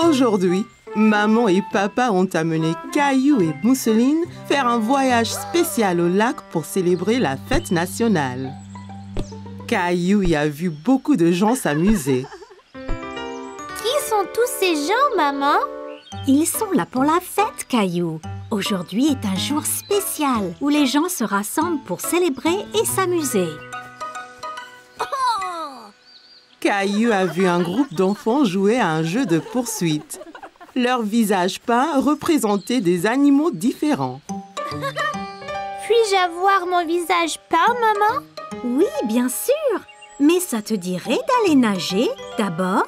Aujourd'hui, maman et papa ont amené Caillou et Mousseline faire un voyage spécial au lac pour célébrer la fête nationale. Caillou y a vu beaucoup de gens s'amuser. Qui sont tous ces gens, maman? Ils sont là pour la fête, Caillou. Aujourd'hui est un jour spécial où les gens se rassemblent pour célébrer et s'amuser. Caillou a vu un groupe d'enfants jouer à un jeu de poursuite. Leurs visages peints représentaient des animaux différents. Puis-je avoir mon visage peint, maman? Oui, bien sûr. Mais ça te dirait d'aller nager d'abord?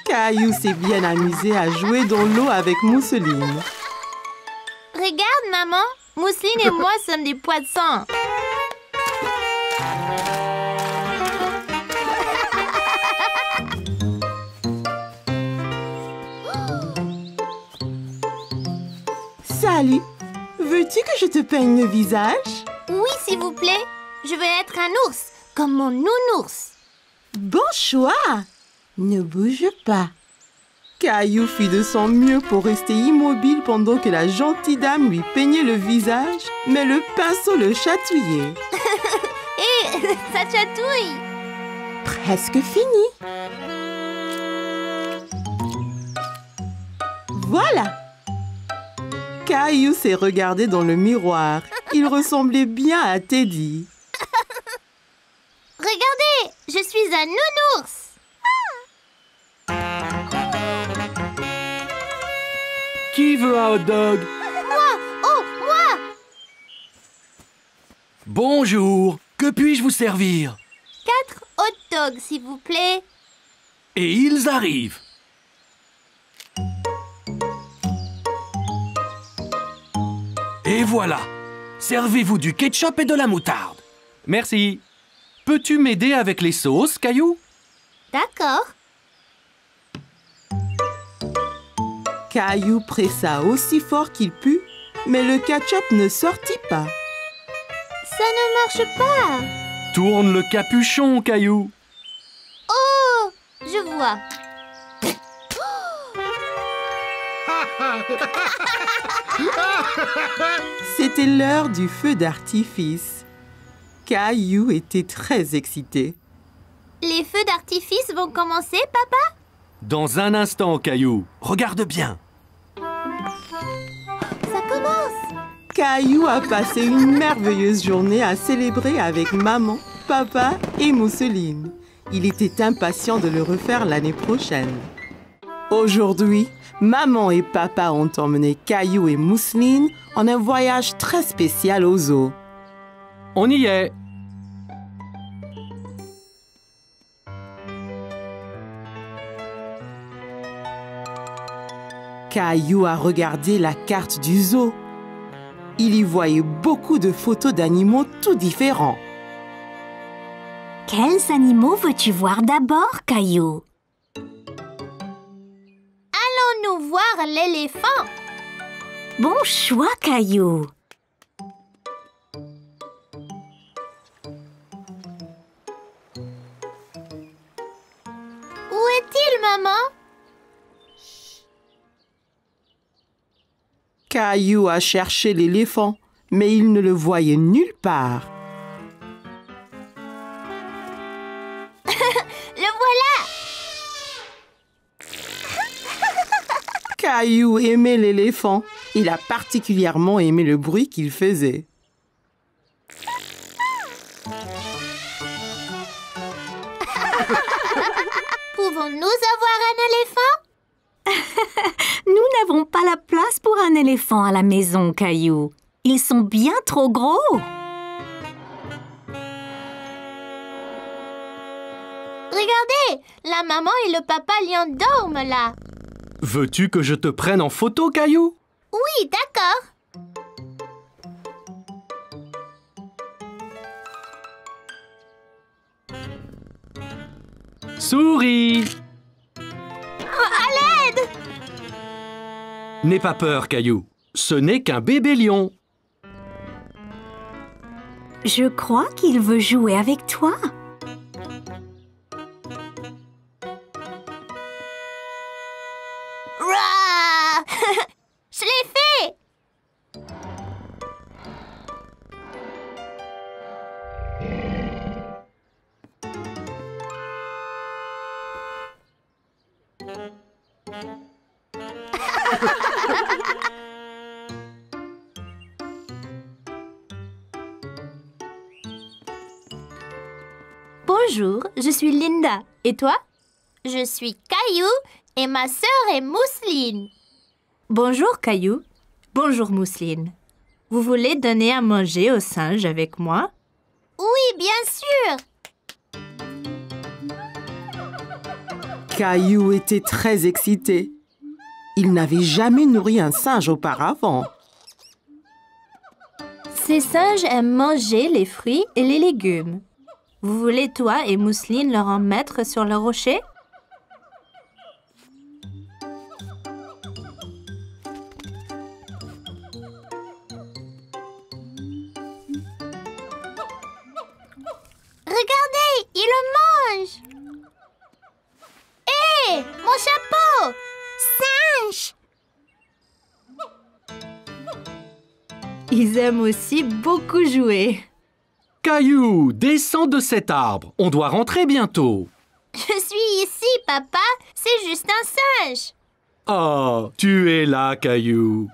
Caillou s'est bien amusé à jouer dans l'eau avec Mousseline. Regarde, maman. Mousseline et moi sommes des poissons. Salut! Veux-tu que je te peigne le visage? Oui, s'il vous plaît. Je veux être un ours, comme mon nounours. Bon choix! Ne bouge pas. Caillou fit de son mieux pour rester immobile pendant que la gentille dame lui peignait le visage, mais le pinceau le chatouillait. Hé, ça chatouille! Presque fini. Voilà! Caillou s'est regardé dans le miroir. Il ressemblait bien à Teddy. Regardez, je suis un nounours. Qui veut un hot dog? Moi, oh, moi! Bonjour, que puis-je vous servir? 4 hot dogs, s'il vous plaît. Et ils arrivent. Et voilà, servez-vous du ketchup et de la moutarde. Merci. Peux-tu m'aider avec les sauces, Caillou? D'accord. Caillou pressa aussi fort qu'il put, mais le ketchup ne sortit pas. Ça ne marche pas. Tourne le capuchon, Caillou. Oh, je vois. C'était l'heure du feu d'artifice. Caillou était très excité. Les feux d'artifice vont commencer, papa? Dans un instant, Caillou. Regarde bien. Ça commence. Caillou a passé une merveilleuse journée à célébrer avec maman, papa et Mousseline. Il était impatient de le refaire l'année prochaine. Aujourd'hui, maman et papa ont emmené Caillou et Mousseline en un voyage très spécial au zoo. On y est. Caillou a regardé la carte du zoo. Il y voyait beaucoup de photos d'animaux tout différents. Quels animaux veux-tu voir d'abord, Caillou? Allons-nous voir l'éléphant? Bon choix, Caillou. Où est-il, maman? Caillou a cherché l'éléphant, mais il ne le voyait nulle part. Le voilà! Caillou aimait l'éléphant. Il a particulièrement aimé le bruit qu'il faisait. Pouvons-nous avoir un éléphant? Nous n'avons pas la place pour un éléphant à la maison, Caillou. Ils sont bien trop gros. Regardez, la maman et le papa lion dorment là. Veux-tu que je te prenne en photo, Caillou? Oui, d'accord. Souris! À l'aide! N'aie pas peur, Caillou. Ce n'est qu'un bébé lion. Je crois qu'il veut jouer avec toi. Bonjour, je suis Linda. Et toi? Je suis Caillou et ma sœur est Mousseline. Bonjour Caillou. Bonjour Mousseline. Vous voulez donner à manger aux singes avec moi? Oui, bien sûr. Caillou était très excité. Il n'avait jamais nourri un singe auparavant. Ces singes aiment manger les fruits et les légumes. Vous voulez, toi et Mousseline, leur en mettre sur le rocher? Regardez, il le mange. Hé, mon chapeau! Singe! Ils aiment aussi beaucoup jouer. Caillou, descends de cet arbre. On doit rentrer bientôt. Je suis ici, papa. C'est juste un singe. Oh, tu es là, Caillou.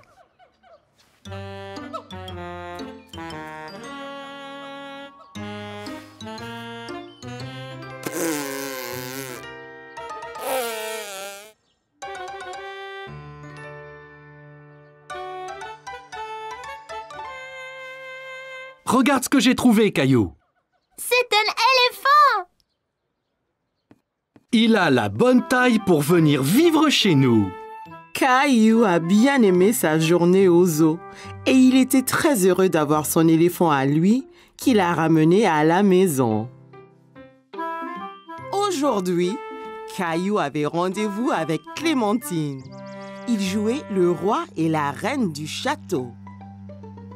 Regarde ce que j'ai trouvé, Caillou. C'est un éléphant. Il a la bonne taille pour venir vivre chez nous. Caillou a bien aimé sa journée au zoo et il était très heureux d'avoir son éléphant à lui qu'il a ramené à la maison. Aujourd'hui, Caillou avait rendez-vous avec Clémentine. Il jouait le roi et la reine du château.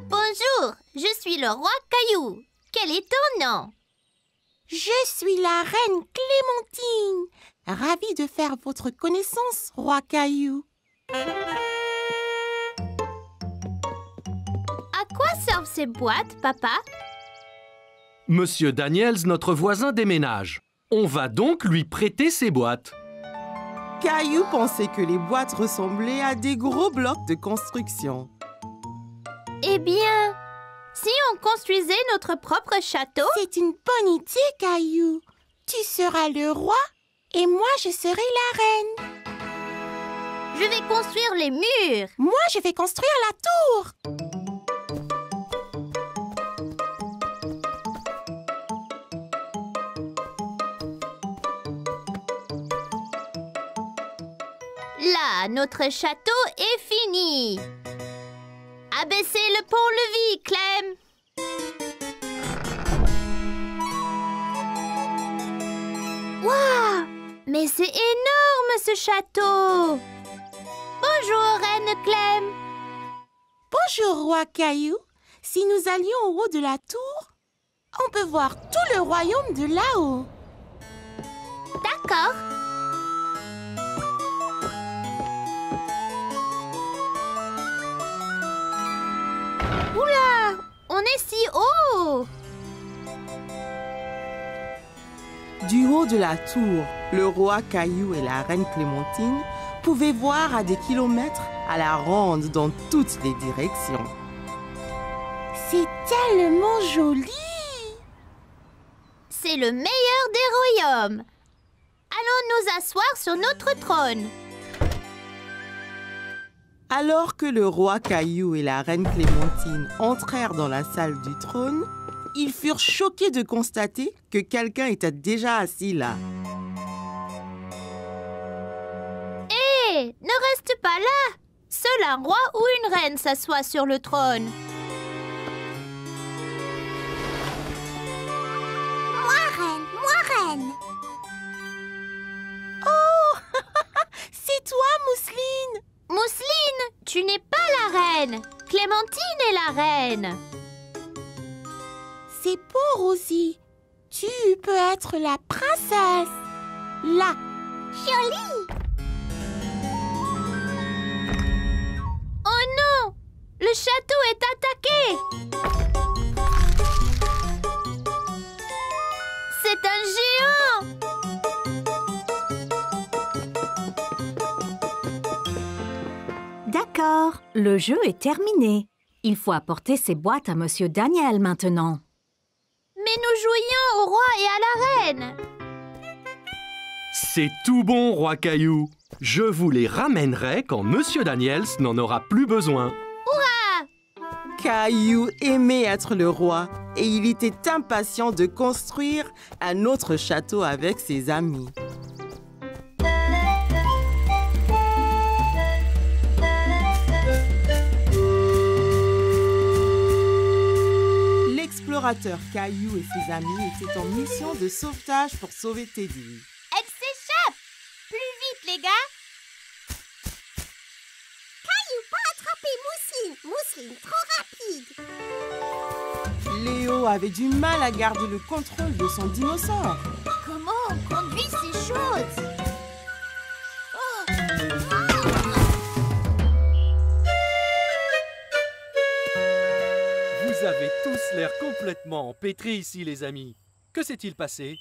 Bonjour, je suis le roi Caillou. Quel est ton nom? Je suis la reine Clémentine. Ravie de faire votre connaissance, roi Caillou. À quoi servent ces boîtes, papa? Monsieur Daniels, notre voisin, déménage. On va donc lui prêter ses boîtes. Caillou pensait que les boîtes ressemblaient à des gros blocs de construction. Eh bien, si on construisait notre propre château? C'est une bonne idée, Caillou. Tu seras le roi et moi, je serai la reine. Je vais construire les murs. Moi, je vais construire la tour. Là, notre château est fini. Abaissez le pont-levis, Clem. Waouh! Mais c'est énorme, ce château. Bonjour, Reine Clem. Bonjour, roi Caillou. Si nous allions au haut de la tour, on peut voir tout le royaume de là-haut. D'accord. Oula! On est si haut! Du haut de la tour, le roi Caillou et la reine Clémentine pouvaient voir à des kilomètres à la ronde dans toutes les directions. C'est tellement joli! C'est le meilleur des royaumes. Allons nous asseoir sur notre trône. Alors que le roi Caillou et la reine Clémentine entrèrent dans la salle du trône, ils furent choqués de constater que quelqu'un était déjà assis là. Hé, ne reste pas là. Seul un roi ou une reine s'assoit sur le trône. Moi, reine! Oh! C'est toi, Mousseline! Mousseline, tu n'es pas la reine. Clémentine est la reine. C'est bon, Rosie. Tu peux être la princesse. Là. Jolie! Oh non! Le château est attaqué! C'est un géant! Le jeu est terminé. Il faut apporter ces boîtes à Monsieur Daniel maintenant. Mais nous jouions au roi et à la reine. C'est tout bon, Roi Caillou. Je vous les ramènerai quand Monsieur Daniels n'en aura plus besoin. Caillou aimait être le roi et il était impatient de construire un autre château avec ses amis. L'explorateur Caillou et ses amis étaient en mission de sauvetage pour sauver Teddy. Elle s'échappe. Plus vite, les gars. Caillou, pas attraper Mousseline. Mousseline, trop rapide. Léo avait du mal à garder le contrôle de son dinosaure. Comment on conduit ces choses? Vous avez tous l'air complètement empêtrés ici, les amis. Que s'est-il passé?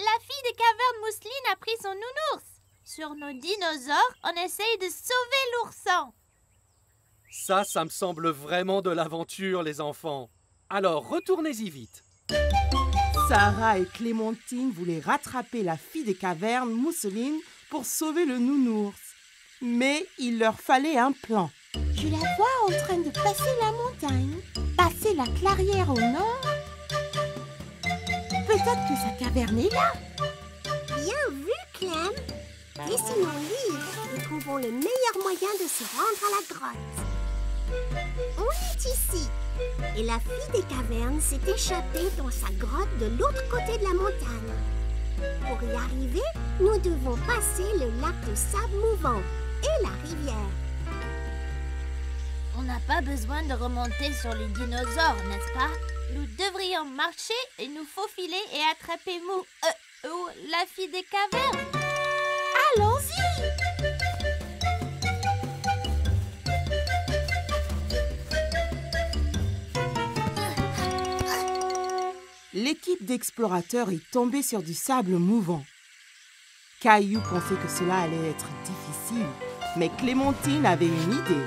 La fille des cavernes Mousseline a pris son nounours. Sur nos dinosaures, on essaye de sauver l'ourson. Ça me semble vraiment de l'aventure, les enfants. Alors, retournez-y vite. Sarah et Clémentine voulaient rattraper la fille des cavernes Mousseline pour sauver le nounours. Mais il leur fallait un plan. Je la vois en train de passer la montagne, passer la clairière au nord. Peut-être que sa caverne est là. Bien vu, Clem. Dessinons livre et trouvons le meilleur moyen de se rendre à la grotte. On est ici. Et la fille des cavernes s'est échappée dans sa grotte de l'autre côté de la montagne. Pour y arriver, nous devons passer le lac de sable mouvant et la rivière. On n'a pas besoin de remonter sur les dinosaures, n'est-ce pas? Nous devrions marcher et nous faufiler et attraper la fille des cavernes. Allons-y! L'équipe d'explorateurs est tombée sur du sable mouvant. Caillou pensait que cela allait être difficile, mais Clémentine avait une idée.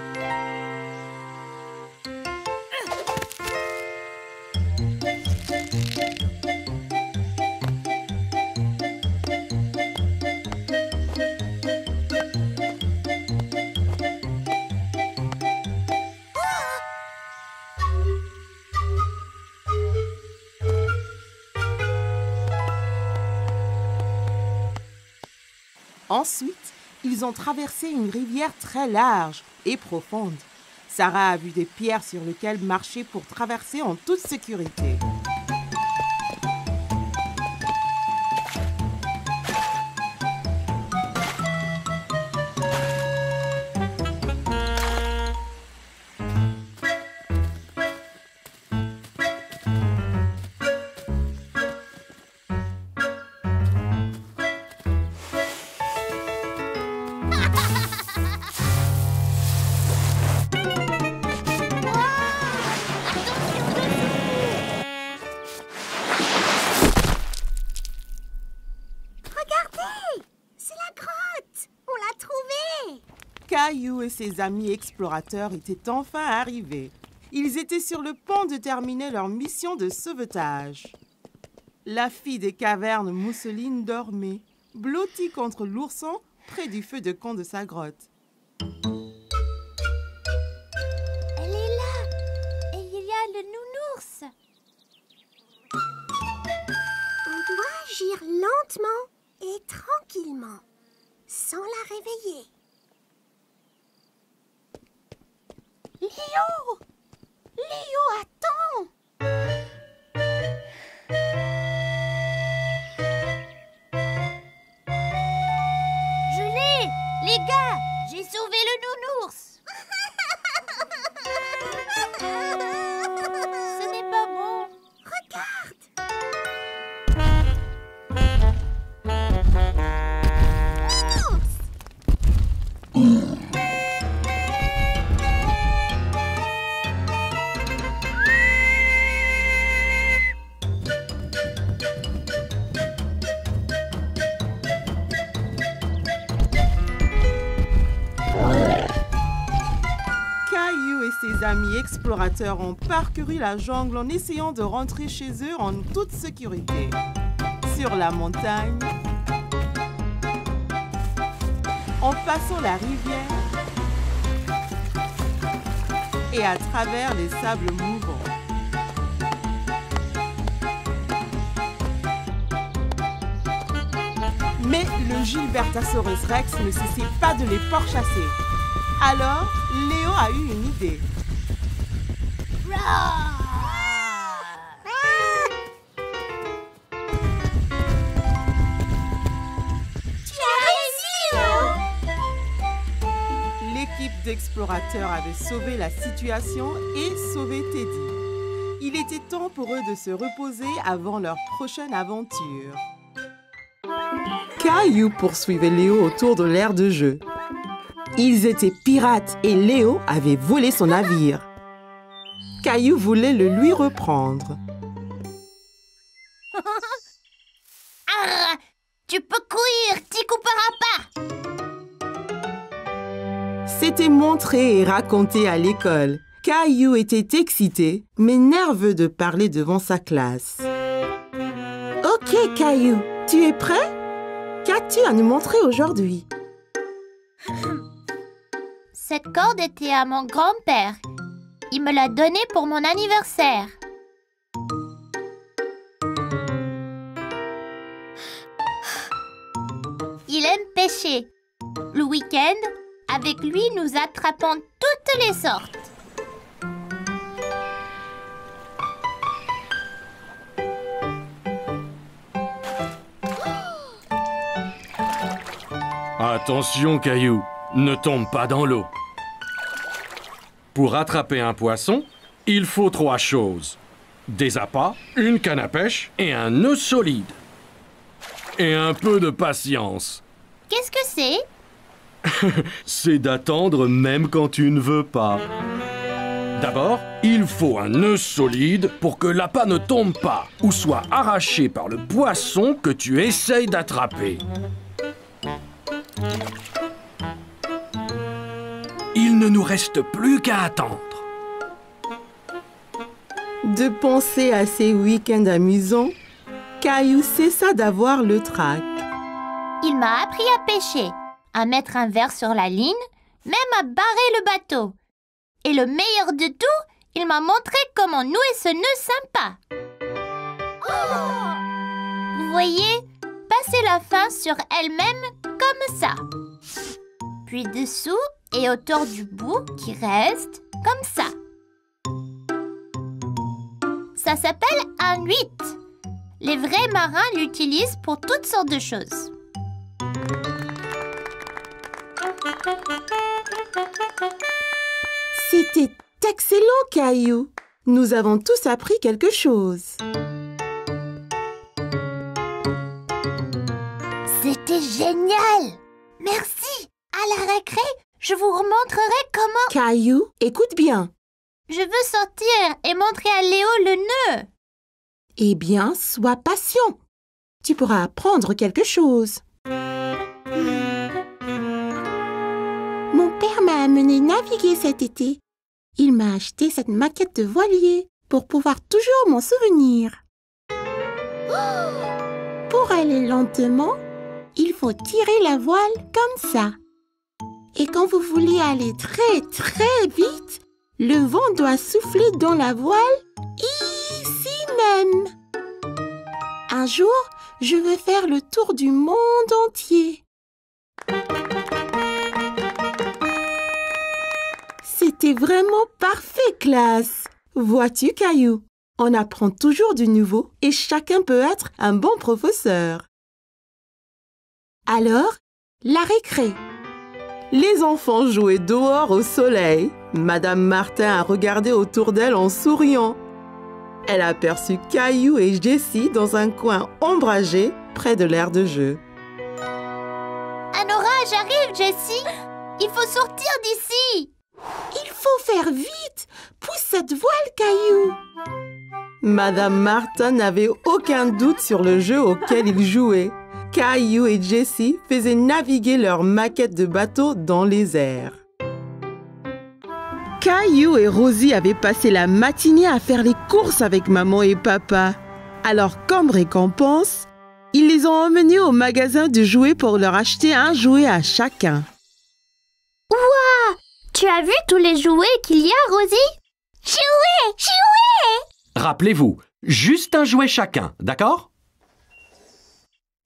Ensuite, ils ont traversé une rivière très large et profonde. Sarah a vu des pierres sur lesquelles marcher pour traverser en toute sécurité. Caillou et ses amis explorateurs étaient enfin arrivés. Ils étaient sur le point de terminer leur mission de sauvetage. La fille des cavernes Mousseline dormait, blottie contre l'ourson près du feu de camp de sa grotte. Elle est là et il y a le nounours. On doit agir lentement et tranquillement, sans la réveiller. Léo! Léo, attends! Je l'ai! Les gars, j'ai sauvé le nounours! Ce n'est pas bon! Regarde! Les amis explorateurs ont parcouru la jungle en essayant de rentrer chez eux en toute sécurité. Sur la montagne, en passant la rivière et à travers les sables mouvants. Mais le Gilbertosaurus Rex ne cessait pas de les pourchasser. Alors, Léo a eu une idée. L'équipe d'explorateurs avait sauvé la situation et sauvé Teddy. Il était temps pour eux de se reposer avant leur prochaine aventure. Caillou poursuivait Léo autour de l'aire de jeu. Ils étaient pirates et Léo avait volé son navire. Caillou voulait le lui reprendre. Ah, tu peux courir, t'y couperas pas. C'était montré et raconté à l'école. Caillou était excité, mais nerveux de parler devant sa classe. Ok, Caillou, tu es prêt? Qu'as-tu à nous montrer aujourd'hui? Cette corde était à mon grand-père. Il me l'a donnée pour mon anniversaire. Il aime pêcher. Le week-end, avec lui, nous attrapons toutes les sortes. Attention, Caillou, ne tombe pas dans l'eau. Pour attraper un poisson, il faut 3 choses. Des appâts, une canne à pêche et un nœud solide. Et un peu de patience. Qu'est-ce que c'est? C'est d'attendre même quand tu ne veux pas. D'abord, il faut un nœud solide pour que l'appât ne tombe pas ou soit arraché par le poisson que tu essayes d'attraper. Il ne nous reste plus qu'à attendre. De penser à ces week-ends amusants, Caillou cessa d'avoir le trac. Il m'a appris à pêcher, à mettre un verre sur la ligne, même à barrer le bateau. Et le meilleur de tout, il m'a montré comment nouer ce nœud sympa. Vous voyez, passer la fin sur elle-même comme ça. Puis dessous et autour du bout qui reste comme ça. Ça s'appelle un 8. Les vrais marins l'utilisent pour toutes sortes de choses. C'était excellent, Caillou. Nous avons tous appris quelque chose. C'était génial! Merci! À la récré, je vous remontrerai comment... Caillou, écoute bien. Je veux sortir et montrer à Léo le nœud. Eh bien, sois patient. Tu pourras apprendre quelque chose. Mon père m'a amené naviguer cet été. Il m'a acheté cette maquette de voilier pour pouvoir toujours m'en souvenir. Pour aller lentement, il faut tirer la voile comme ça. Et quand vous voulez aller très vite, le vent doit souffler dans la voile ici même. Un jour, je veux faire le tour du monde entier. C'était vraiment parfait, classe. Vois-tu, Caillou, on apprend toujours du nouveau et chacun peut être un bon professeur. Alors, la récré. Les enfants jouaient dehors au soleil. Madame Martin a regardé autour d'elle en souriant. Elle aperçut Caillou et Jessie dans un coin ombragé près de l'aire de jeu. Un orage arrive, Jessie. Il faut sortir d'ici. Il faut faire vite. Pousse cette voile, Caillou. Madame Martin n'avait aucun doute sur le jeu auquel ils jouaient. Caillou et Jessie faisaient naviguer leur maquette de bateau dans les airs. Caillou et Rosie avaient passé la matinée à faire les courses avec maman et papa. Alors, comme récompense, ils les ont emmenés au magasin de jouets pour leur acheter un jouet à chacun. Ouah! Tu as vu tous les jouets qu'il y a, Rosie? Jouets! Jouets! Rappelez-vous, juste un jouet chacun, d'accord?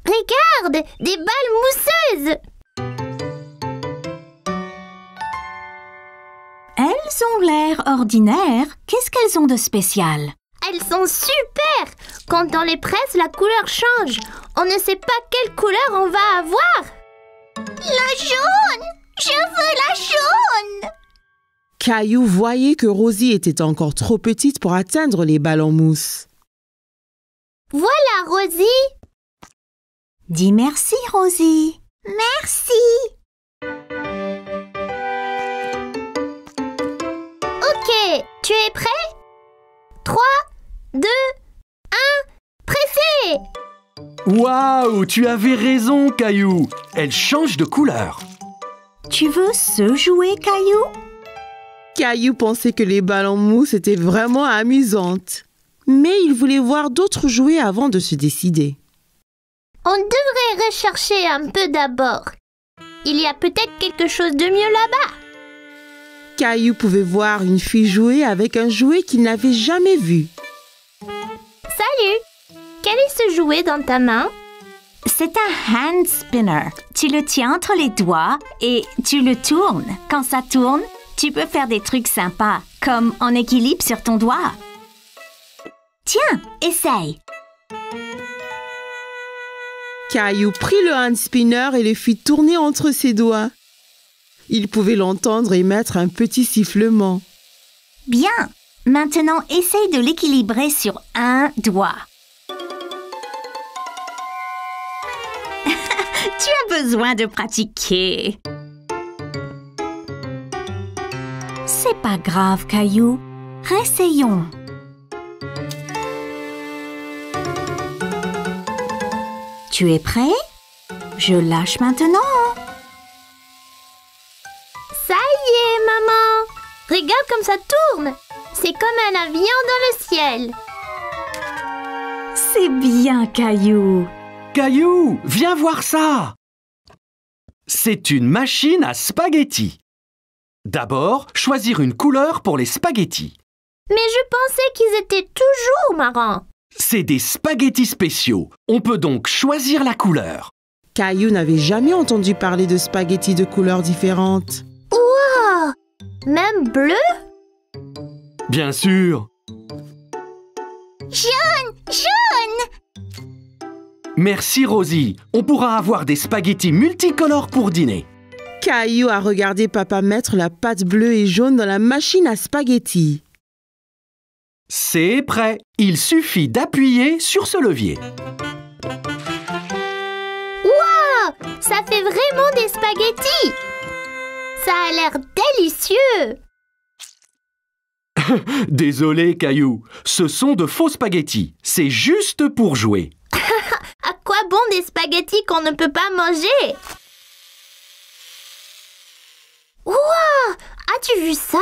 Regarde! Des balles mousseuses! Elles ont l'air ordinaires. Qu'est-ce qu'elles ont de spécial? Elles sont super! Quand on les presse, la couleur change. On ne sait pas quelle couleur on va avoir. La jaune! Je veux la jaune! Caillou voyait que Rosie était encore trop petite pour atteindre les balles en mousse. Voilà, Rosie! Dis merci, Rosie. Merci. Ok, tu es prêt? 3, 2, 1, pressé! Waouh, tu avais raison, Caillou. Elle change de couleur. Tu veux ce jouet, Caillou? Caillou pensait que les balles en mousse étaient vraiment amusantes. Mais il voulait voir d'autres jouets avant de se décider. On devrait rechercher un peu d'abord. Il y a peut-être quelque chose de mieux là-bas. Caillou pouvait voir une fille jouer avec un jouet qu'il n'avait jamais vu. Salut! Quel est ce jouet dans ta main? C'est un hand spinner. Tu le tiens entre les doigts et tu le tournes. Quand ça tourne, tu peux faire des trucs sympas, comme en équilibre sur ton doigt. Tiens, essaye. Caillou prit le hand spinner et le fit tourner entre ses doigts. Il pouvait l'entendre émettre un petit sifflement. Bien. Maintenant, essaye de l'équilibrer sur un doigt. Tu as besoin de pratiquer. C'est pas grave, Caillou. Réessayons. Tu es prêt? Je lâche maintenant. Ça y est, maman! Regarde comme ça tourne! C'est comme un avion dans le ciel. C'est bien, Caillou. Caillou, viens voir ça. C'est une machine à spaghettis. D'abord, choisir une couleur pour les spaghettis. Mais je pensais qu'ils étaient toujours marrants. C'est des spaghettis spéciaux. On peut donc choisir la couleur. Caillou n'avait jamais entendu parler de spaghettis de couleurs différentes. Wow! Même bleu? Bien sûr. Jaune! Jaune! Merci Rosie. On pourra avoir des spaghettis multicolores pour dîner. Caillou a regardé papa mettre la pâte bleue et jaune dans la machine à spaghettis. C'est prêt. Il suffit d'appuyer sur ce levier. Wow! Ça fait vraiment des spaghettis! Ça a l'air délicieux! Désolé, Caillou. Ce sont de faux spaghettis. C'est juste pour jouer. À quoi bon des spaghettis qu'on ne peut pas manger? Wow! As-tu vu ça?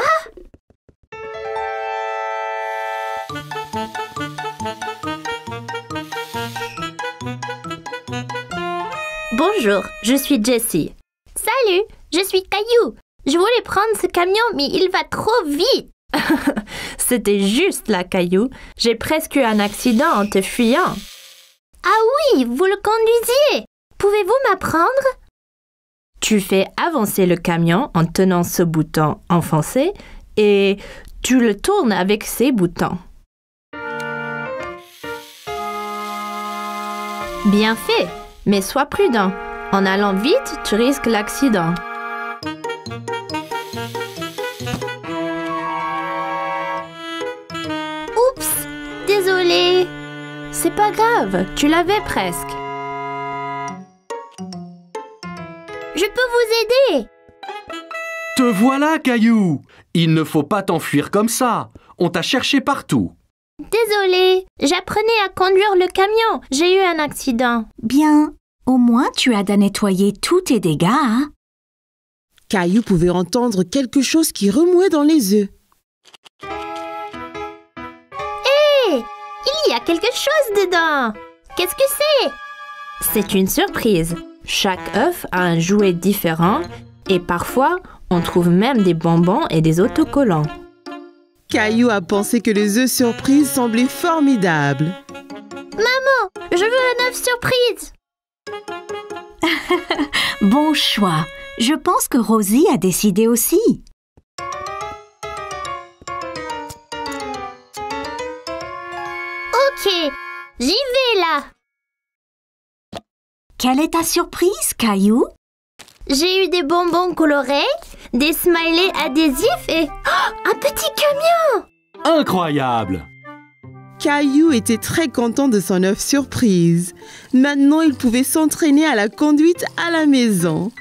Bonjour, je suis Jessie. Salut, je suis Caillou. Je voulais prendre ce camion, mais il va trop vite. C'était juste là, Caillou. J'ai presque eu un accident en te fuyant. Ah oui, vous le conduisiez. Pouvez-vous m'apprendre? Tu fais avancer le camion en tenant ce bouton enfoncé et tu le tournes avec ces boutons. Bien fait, mais sois prudent. En allant vite, tu risques l'accident. Oups, désolée. C'est pas grave, tu l'avais presque. Je peux vous aider. Te voilà, Caillou. Il ne faut pas t'enfuir comme ça. On t'a cherché partout. Désolée, j'apprenais à conduire le camion. J'ai eu un accident. Bien. Au moins, tu as nettoyé tous tes dégâts. Hein? Caillou pouvait entendre quelque chose qui remuait dans les œufs. Hé! Il y a quelque chose dedans! Qu'est-ce que c'est? C'est une surprise. Chaque œuf a un jouet différent et parfois, on trouve même des bonbons et des autocollants. Caillou a pensé que les œufs surprises semblaient formidables. Maman, je veux un œuf surprise! Bon choix. Je pense que Rosie a décidé aussi. Ok, j'y vais là! Quelle est ta surprise, Caillou? J'ai eu des bonbons colorés, des smileys adhésifs et un petit camion! Incroyable! Caillou était très content de son œuf surprise. Maintenant, il pouvait s'entraîner à la conduite à la maison.